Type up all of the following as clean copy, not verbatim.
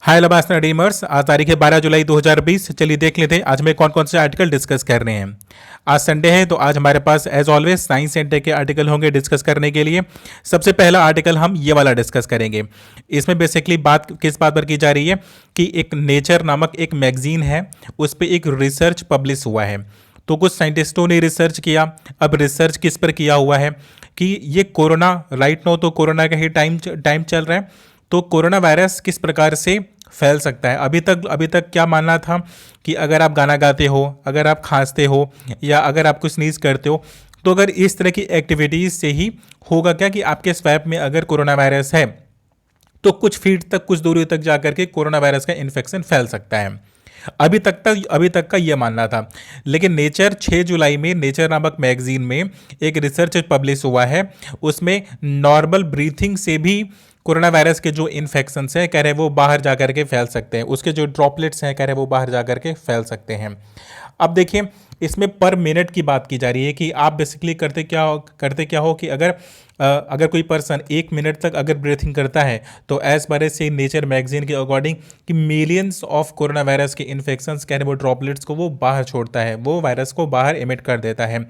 हाय लबासना डीमर्स, आज तारीख है 12 जुलाई 2020। चलिए देख लेते हैं आज में कौन कौन से आर्टिकल डिस्कस कर रहे हैं। आज संडे है तो आज हमारे पास as always science and tech के आर्टिकल होंगे डिस्कस करने के लिए। सबसे पहला आर्टिकल हम ये वाला डिस्कस करेंगे। इसमें बेसिकली बात किस बात पर की जा रही है कि एक नेचर नामक एक मैगजीन है, उस पर एक रिसर्च पब्लिश हुआ है। तो कुछ साइंटिस्टों ने रिसर्च किया। अब रिसर्च किस पर किया हुआ है कि ये कोरोना राइट नो, तो कोरोना का ही टाइम चल रहा है, तो कोरोना वायरस किस प्रकार से फैल सकता है। अभी तक क्या मानना था कि अगर आप गाना गाते हो, अगर आप खांसते हो, या अगर आप कुछ स्नीज करते हो, तो अगर इस तरह की एक्टिविटीज़ से ही होगा क्या कि आपके स्वैप में अगर कोरोना वायरस है तो कुछ फीट तक, कुछ दूरी तक जाकर के कोरोना वायरस का इन्फेक्शन फैल सकता है। अभी तक का ये मानना था। लेकिन नेचर 6 जुलाई में नेचर नामक मैगजीन में एक रिसर्च पब्लिश हुआ है। उसमें नॉर्मल ब्रीथिंग से भी कोरोना वायरस के जो इन्फेक्शंस हैं कह रहे हैं वो बाहर जा कर के फैल सकते हैं, उसके जो ड्रॉपलेट्स हैं कह रहे हैं वो बाहर जा कर के फैल सकते हैं। अब देखिए इसमें पर मिनट की बात की जा रही है कि आप बेसिकली करते क्या हो कि अगर कोई पर्सन 1 मिनट तक अगर ब्रीथिंग करता है तो एज पर से नेचर मैगजीन के अकॉर्डिंग कि मिलियंस ऑफ कोरोना वायरस के इन्फेक्शंस कह रहे वो ड्रॉपलेट्स को वो बाहर छोड़ता है, वो वायरस को बाहर एमिट कर देता है।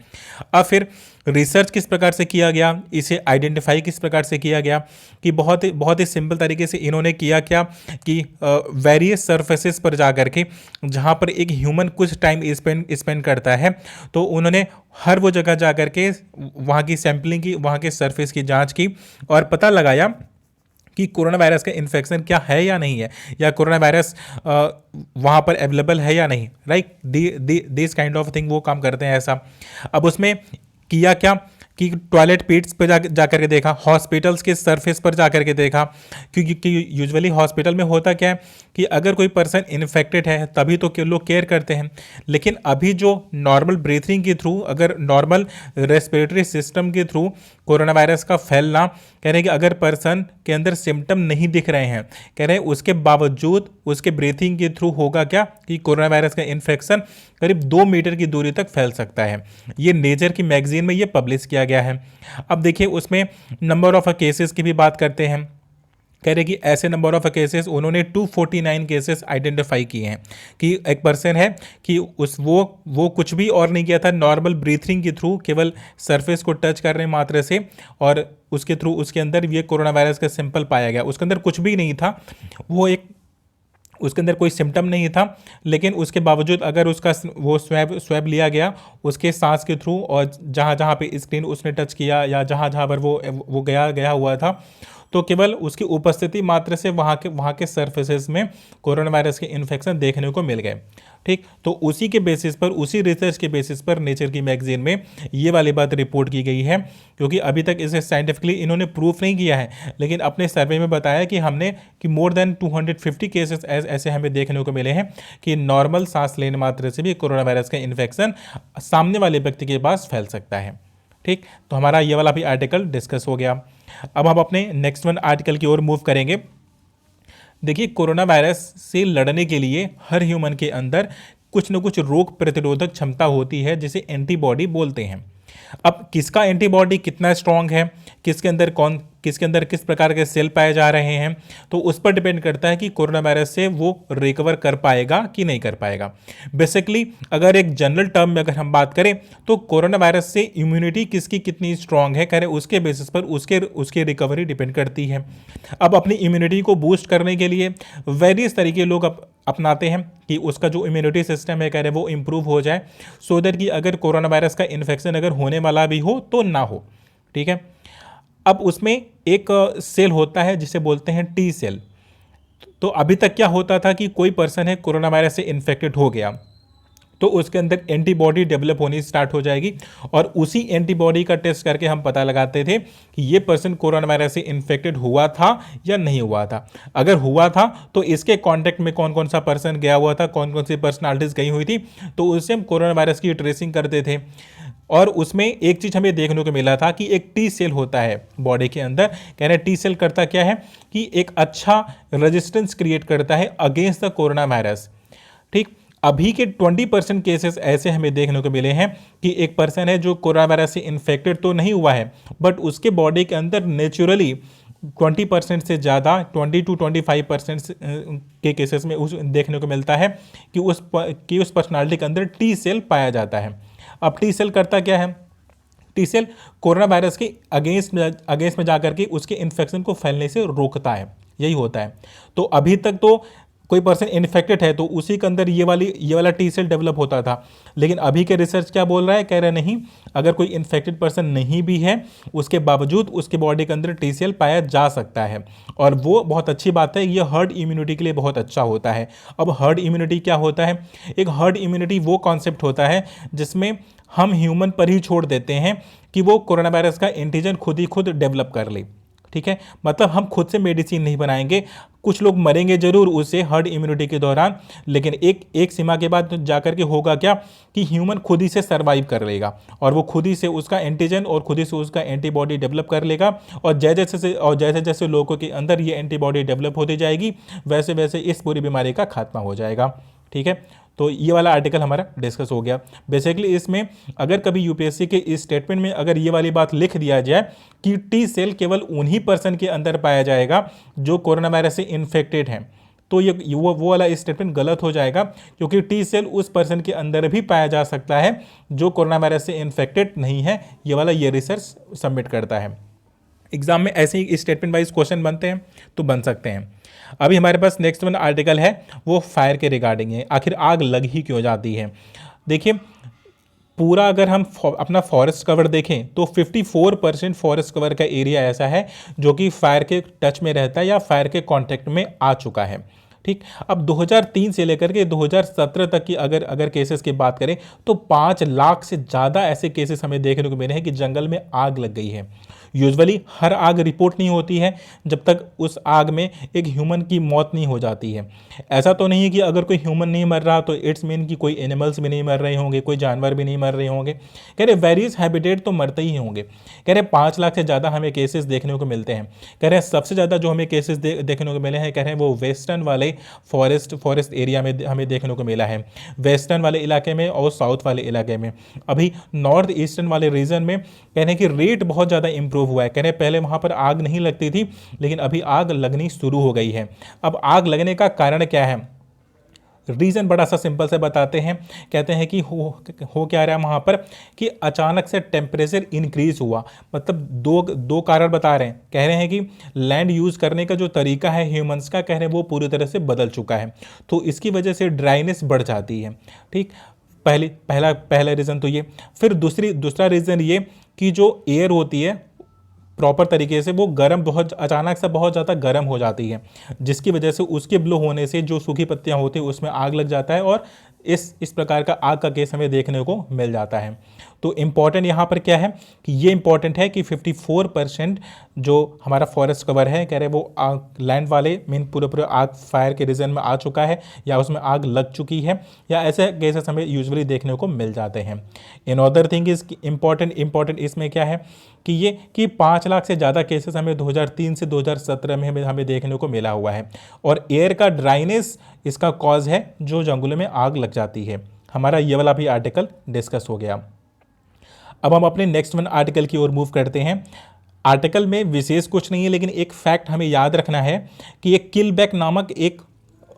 अब फिर रिसर्च किस प्रकार से किया गया, इसे आइडेंटिफाई किस प्रकार से किया गया कि बहुत ही सिंपल तरीके से इन्होंने किया क्या कि वेरियस सरफेसेस पर जा कर के जहाँ पर एक ह्यूमन कुछ टाइम स्पेंड करता है, तो उन्होंने हर वो जगह जा कर के वहाँ की सैम्पलिंग की, वहाँ के सरफेस की जांच की और पता लगाया कि कोरोना वायरस का इन्फेक्शन क्या है या नहीं है, या कोरोना वायरस वहाँ पर अवेलेबल है या नहीं। Right, this kind of thing वो काम करते हैं ऐसा। अब उसमें किया क्या कि टॉयलेट पीट्स पर जा करके देखा, हॉस्पिटल्स के सरफेस पर जा करके देखा, क्योंकि यूजुअली हॉस्पिटल में होता क्या है कि अगर कोई पर्सन इन्फेक्टेड है तभी तो लोग केयर करते हैं। लेकिन अभी जो नॉर्मल ब्रीथिंग के थ्रू, अगर नॉर्मल रेस्पिरेटरी सिस्टम के थ्रू कोरोना वायरस का फैलना, कह रहे हैं कि अगर पर्सन के अंदर सिम्टम नहीं दिख रहे हैं, कह रहे हैं उसके बावजूद उसके ब्रीथिंग के थ्रू होगा क्या कि कोरोना वायरस का इन्फेक्शन करीब 2 मीटर की दूरी तक फैल सकता है। ये नेचर की मैगजीन में ये पब्लिश किया गया है। अब देखिए उसमें नंबर ऑफ केसेस की भी बात करते हैं। कह रहे कि ऐसे नंबर ऑफ केसेस उन्होंने 249 केसेस आइडेंटिफाई किए हैं कि एक पर्सन है कि वो कुछ भी और नहीं किया था, नॉर्मल ब्रीथिंग के थ्रू केवल सरफेस को टच करने मात्र से, और उसके थ्रू उसके अंदर ये कोरोना वायरस का सैंपल पाया गया। उसके अंदर कुछ भी नहीं था, उसके अंदर कोई सिम्टम नहीं था, लेकिन उसके बावजूद अगर उसका वो स्वैब लिया गया उसके सांस के थ्रू, और जहाँ जहाँ पे स्क्रीन उसने टच किया या जहाँ जहाँ पर वो गया हुआ था, तो केवल उसकी उपस्थिति मात्र से वहाँ के सरफेसेस में कोरोना वायरस के इन्फेक्शन देखने को मिल गए। ठीक, तो उसी के बेसिस पर, उसी रिसर्च के बेसिस पर नेचर की मैगजीन में ये वाली बात रिपोर्ट की गई है। क्योंकि अभी तक इसे साइंटिफिकली इन्होंने प्रूफ नहीं किया है, लेकिन अपने सर्वे में बताया कि हमने कि मोर देन 250 केसेस ऐसे हमें देखने को मिले हैं कि नॉर्मल सांस लेने मात्र से भी कोरोना वायरस का इन्फेक्शन सामने वाले व्यक्ति के पास फैल सकता है। ठीक, तो हमारा ये वाला भी आर्टिकल डिस्कस हो गया। अब हम अपने नेक्स्ट वन आर्टिकल की ओर मूव करेंगे। देखिए कोरोना वायरस से लड़ने के लिए हर ह्यूमन के अंदर कुछ न कुछ रोग प्रतिरोधक क्षमता होती है, जिसे एंटीबॉडी बोलते हैं। अब किसका एंटीबॉडी कितना स्ट्रांग है, किसके अंदर किस प्रकार के सेल पाए जा रहे हैं, तो उस पर डिपेंड करता है कि कोरोना वायरस से वो रिकवर कर पाएगा कि नहीं कर पाएगा। बेसिकली अगर एक जनरल टर्म में अगर हम बात करें तो कोरोना वायरस से इम्यूनिटी किसकी कितनी स्ट्रांग है, करें उसके बेसिस पर उसके रिकवरी डिपेंड करती है। अब अपनी इम्यूनिटी को बूस्ट करने के लिए वेरियस तरीके लोग अपनाते हैं कि उसका जो इम्यूनिटी सिस्टम है कह रहे वो इम्प्रूव हो जाए, सो दैट कि अगर कोरोना वायरस का इन्फेक्शन अगर होने वाला भी हो तो ना हो। ठीक है, अब उसमें एक सेल होता है जिसे बोलते हैं टी सेल। तो अभी तक क्या होता था कि कोई पर्सन है कोरोना वायरस से इन्फेक्टेड हो गया तो उसके अंदर एंटीबॉडी डेवलप होनी स्टार्ट हो जाएगी, और उसी एंटीबॉडी का टेस्ट करके हम पता लगाते थे कि ये पर्सन कोरोना वायरस से इन्फेक्टेड हुआ था या नहीं हुआ था। अगर हुआ था तो इसके कांटेक्ट में कौन कौन सा पर्सन गया हुआ था, कौन कौन सी पर्सनालिटीज गई हुई थी, तो उससे हम कोरोना वायरस की ट्रेसिंग करते थे। और उसमें एक चीज़ हमें देखने को मिला था कि एक टी सेल होता है बॉडी के अंदर। कह रहे टी सेल करता क्या है कि एक अच्छा रेजिस्टेंस क्रिएट करता है अगेंस्ट द कोरोना वायरस। ठीक, अभी के 20% केसेस ऐसे हमें देखने को मिले हैं कि एक पर्सन है जो कोरोना वायरस से इन्फेक्टेड तो नहीं हुआ है, बट उसके बॉडी के अंदर नेचुरली 20% से ज़्यादा 20 to 25% के केसेस में उस देखने को मिलता है कि उस पर्सनालिटी के अंदर टी सेल पाया जाता है। अब टी सेल करता क्या है? टी सेल कोरोना वायरस के अगेंस्ट में जाकर के उसके इन्फेक्शन को फैलने से रोकता है, यही होता है। तो अभी तक तो कोई पर्सन इन्फेक्टेड है तो उसी के अंदर ये वाला टी सेल डेवलप होता था, लेकिन अभी के रिसर्च क्या बोल रहा है? कह रहे नहीं, अगर कोई इन्फेक्टेड पर्सन नहीं भी है उसके बावजूद उसके बॉडी के अंदर टी सेल पाया जा सकता है, और वो बहुत अच्छी बात है। ये हर्ड इम्यूनिटी के लिए बहुत अच्छा होता है। अब हर्ड इम्यूनिटी क्या होता है? एक हर्ड इम्यूनिटी वो कॉन्सेप्ट होता है जिसमें हम ह्यूमन पर ही छोड़ देते हैं कि वो कोरोना वायरस का एंटीजन खुद ही खुद डेवलप कर ले। ठीक है, मतलब हम खुद से मेडिसिन नहीं बनाएंगे। कुछ लोग मरेंगे जरूर उससे हर्ड इम्यूनिटी के दौरान, लेकिन एक सीमा के बाद जाकर के होगा क्या कि ह्यूमन खुद ही से सर्वाइव कर लेगा, और वो खुद ही से उसका एंटीजन और खुद ही से उसका एंटीबॉडी डेवलप कर लेगा। और जैसे जैसे लोगों के अंदर ये एंटीबॉडी डेवलप होती जाएगी, वैसे वैसे इस पूरी बीमारी का खात्मा हो जाएगा। ठीक है, तो ये वाला आर्टिकल हमारा डिस्कस हो गया। बेसिकली इसमें अगर कभी यूपीएससी के इस स्टेटमेंट में अगर ये वाली बात लिख दिया जाए कि टी सेल केवल उन्हीं पर्सन के अंदर पाया जाएगा जो कोरोना वायरस से इन्फेक्टेड हैं, तो ये वो वाला स्टेटमेंट गलत हो जाएगा, क्योंकि टी सेल उस पर्सन के अंदर भी पाया जा सकता है जो कोरोना वायरस से इन्फेक्टेड नहीं है। ये वाला ये रिसर्च सबमिट करता है। एग्जाम में ऐसे ही स्टेटमेंट वाइज क्वेश्चन बनते हैं तो बन सकते हैं। अभी हमारे पास नेक्स्ट वन आर्टिकल है, वो फायर के रिगार्डिंग है। आखिर आग लग ही क्यों जाती है? देखिए, पूरा अगर हम अपना फॉरेस्ट कवर देखें तो 54% फॉरेस्ट कवर का एरिया ऐसा है जो कि फायर के टच में रहता है या फायर के कांटेक्ट में आ चुका है। ठीक, अब 2003 से लेकर के 2017 तक की अगर केसेस की बात करें तो 5 लाख से ज़्यादा ऐसे केसेस हमें देखने को मिले हैं कि जंगल में आग लग गई है। यूजुअली हर आग रिपोर्ट नहीं होती है जब तक उस आग में एक ह्यूमन की मौत नहीं हो जाती है। ऐसा तो नहीं है कि अगर कोई ह्यूमन नहीं मर रहा तो इट्स मीन कि कोई एनिमल्स भी नहीं मर रहे होंगे, कोई जानवर भी नहीं मर रहे होंगे। कह रहे वेरियस हैबिटेट तो मरते ही होंगे। कह रहे 5 लाख से ज़्यादा हमें केसेस देखने को मिलते हैं। कह रहे सबसे ज़्यादा जो हमें केसेस देखने को मिले हैं, कह रहे हैं वो वेस्टर्न वाले फॉरेस्ट एरिया में हमें देखने को मिला है, वेस्टर्न वाले इलाके में और साउथ वाले इलाके में। अभी नॉर्थ ईस्टर्न वाले रीजन में कह रहे हैं कि रेट बहुत ज़्यादा इंप्रूव हुआ है। कह रहे हैं पहले वहाँ पर आग नहीं लगती थी, लेकिन अभी आग लगनी शुरू हो गई है। अब आग लगने का कारण क्या है? रीज़न बड़ा सा सिंपल से बताते हैं। कहते हैं कि हो क्या रहा है वहाँ पर कि अचानक से टेम्परेचर इंक्रीज हुआ। मतलब दो कारण बता रहे हैं। कह रहे हैं कि लैंड यूज़ करने का जो तरीका है ह्यूमंस का, कह रहे हैं वो पूरी तरह से बदल चुका है, तो इसकी वजह से ड्राइनेस बढ़ जाती है। ठीक, पहला रीज़न तो ये। फिर दूसरा रीज़न ये कि जो एयर होती है प्रॉपर तरीके से वो गर्म बहुत अचानक से बहुत ज़्यादा गर्म हो जाती है, जिसकी वजह से उसके ब्लो होने से जो सूखी पत्तियां होती हैं उसमें आग लग जाता है, और इस प्रकार का आग का केस हमें देखने को मिल जाता है। तो इम्पॉर्टेंट यहाँ पर क्या है कि ये इम्पॉर्टेंट है कि 54% जो हमारा फॉरेस्ट कवर है, कह रहे वो आग लैंड वाले मीन पूरे आग फायर के रीजन में आ चुका है या उसमें आग लग चुकी है, या ऐसे केसेस हमें यूजुअली देखने को मिल जाते हैं। In other thing is important इसमें क्या है कि 5 लाख से ज़्यादा केसेस हमें 2003 से 2017 में हमें देखने को मिला हुआ है, और एयर का ड्राइनेस इसका कॉज है जो जंगलों में आग लग जाती है। हमारा ये वाला भी आर्टिकल डिस्कस हो गया। अब हम अपने नेक्स्ट वन आर्टिकल की ओर मूव करते हैं। आर्टिकल में विशेष कुछ नहीं है, लेकिन एक फैक्ट हमें याद रखना है कि एक किलबैक नामक एक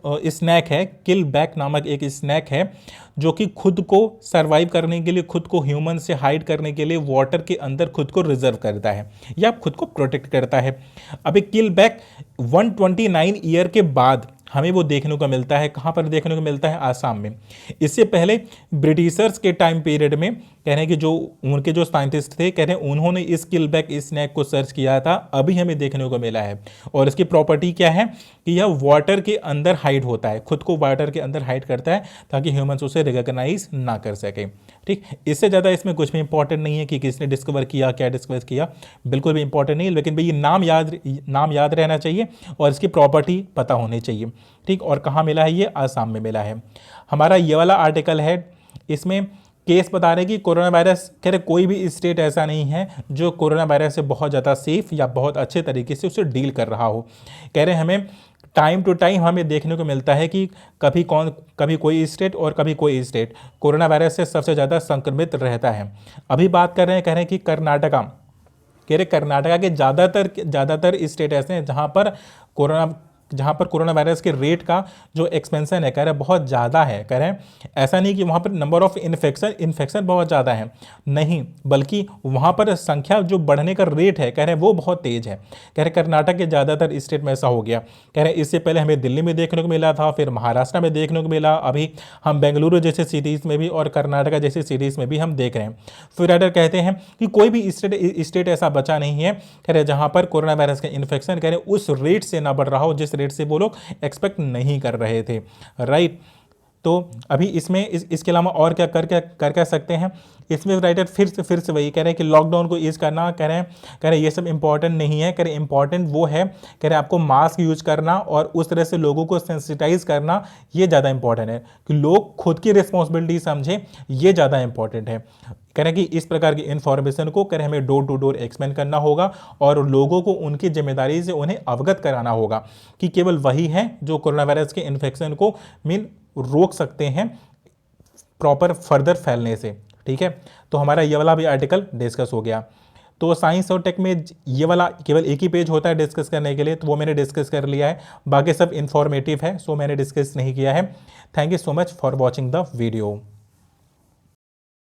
स्नैक है, किलबैक नामक एक स्नैक है जो कि खुद को सरवाइव करने के लिए, खुद को ह्यूमन से हाइड करने के लिए वाटर के अंदर खुद को रिजर्व करता है या खुद को प्रोटेक्ट करता है। अभी किलबैक 129 ईयर के बाद हमें वो देखने को मिलता है। कहाँ पर देखने को मिलता है? आसाम में। इससे पहले ब्रिटिशर्स के टाइम पीरियड में कह रहे हैं कि जो उनके जो साइंटिस्ट थे, कह रहे हैं उन्होंने इस किलबैक स्नैक को सर्च किया था, अभी हमें देखने को मिला है। और इसकी प्रॉपर्टी क्या है कि यह वाटर के अंदर हाइड होता है, खुद को वाटर के अंदर हाइड करता है ताकि ह्यूमंस उसे रिकॉग्नाइज ना कर सके। ठीक, इससे ज़्यादा इसमें कुछ भी इंपॉर्टेंट नहीं है कि किसने डिस्कवर किया, क्या डिस्कवर किया, बिल्कुल भी इंपॉर्टेंट नहीं है। लेकिन भाई ये नाम याद रहना चाहिए और इसकी प्रॉपर्टी पता होनी चाहिए। ठीक, और कहाँ मिला है? ये आसाम में मिला है। हमारा ये वाला आर्टिकल है, इसमें केस बता रहे कि कोरोना वायरस, कह रहे कोई भी स्टेट ऐसा नहीं है जो कोरोना वायरस से बहुत ज़्यादा सेफ या बहुत अच्छे तरीके से उसे डील कर रहा हो। कह रहे हमें टाइम टू टाइम हमें देखने को मिलता है कि कभी कोई स्टेट और कभी कोई स्टेट कोरोना वायरस से सबसे ज़्यादा संक्रमित रहता है। अभी बात कर रहे हैं, कह रहे हैं कि कह रहे कर्नाटका के ज़्यादातर स्टेट ऐसे हैं जहाँ पर कोरोना वायरस के रेट का जो एक्सपेंशन है कह रहे हैं बहुत ज़्यादा है। कह रहे हैं ऐसा नहीं कि वहाँ पर नंबर ऑफ इन्फेक्शन बहुत ज़्यादा है, नहीं, बल्कि वहाँ पर संख्या जो बढ़ने का रेट है कह रहे हैं वो बहुत तेज़ है। कह रहे कर्नाटक के ज़्यादातर स्टेट में ऐसा हो गया। कह रहे इससे पहले हमें दिल्ली में देखने को मिला था, फिर महाराष्ट्र में देखने को मिला, अभी हम बेंगलुरु जैसे सिटीज़ में भी और कर्नाटका जैसी सिटीज़ में भी हम देख रहे हैं। फिर राइटर कहते हैं कि कोई भी स्टेट ऐसा बचा नहीं है कह रहे जहाँ पर कोरोना वायरस का इन्फेक्शन कह रहे उस रेट से ना बढ़ रहा हो जिस रेट से वो लोग एक्सपेक्ट नहीं कर रहे थे, राइट। तो अभी इसमें इसके अलावा और क्या कर सकते हैं, इसमें राइटर फिर से वही कह रहे हैं कि लॉकडाउन को ईज करना, कह रहे हैं ये सब इंपॉर्टेंट नहीं है। कह रहे इंपॉर्टेंट वो है कह रहे आपको मास्क यूज करना और उस तरह से लोगों को सेंसिटाइज करना, ये ज़्यादा इंपॉर्टेंट है कि लोग खुद की रिस्पॉन्सिबिलिटी समझें, ये ज़्यादा इंपॉर्टेंट है। कह रहे हैं कि इस प्रकार की इन्फॉर्मेशन को कह रहे हमें डोर टू डोर एक्सप्लेन करना होगा और लोगों को उनकी जिम्मेदारी से उन्हें अवगत कराना होगा कि केवल वही है जो कोरोना वायरस के इन्फेक्शन को रोक सकते हैं प्रॉपर फर्दर फैलने से, ठीक है। तो हमारा ये वाला भी आर्टिकल डिस्कस हो गया। तो साइंस और टेक में ये वाला केवल एक ही पेज होता है डिस्कस करने के लिए, तो वो मैंने डिस्कस कर लिया है, बाकी सब इंफॉर्मेटिव है, सो मैंने डिस्कस नहीं किया है। Thank you so much for watching the video.